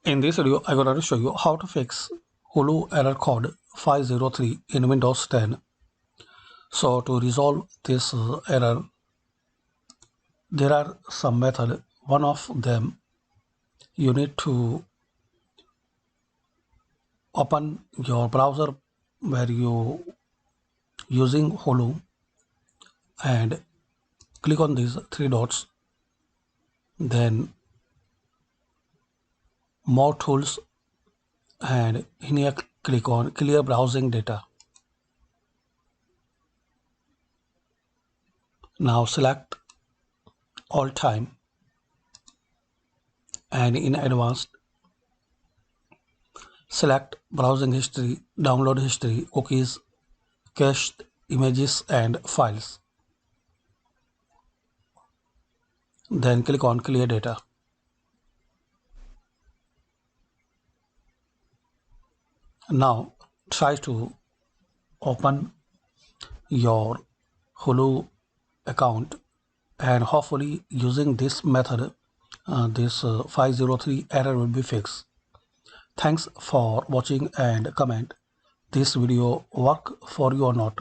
In this video, I'm going to show you how to fix Hulu error code 503 in Windows 10. So to resolve this error, there are some methods. One of them, you need to open your browser where you using Hulu and click on these three dots, then more tools, and in here click on clear browsing data. Now select all time and in advanced select browsing history, download history, cookies, cached images and files. Then click on clear data. Now try to open your Hulu account and hopefully using this method this 503 error will be fixed. Thanks for watching and comment this video work for you or not.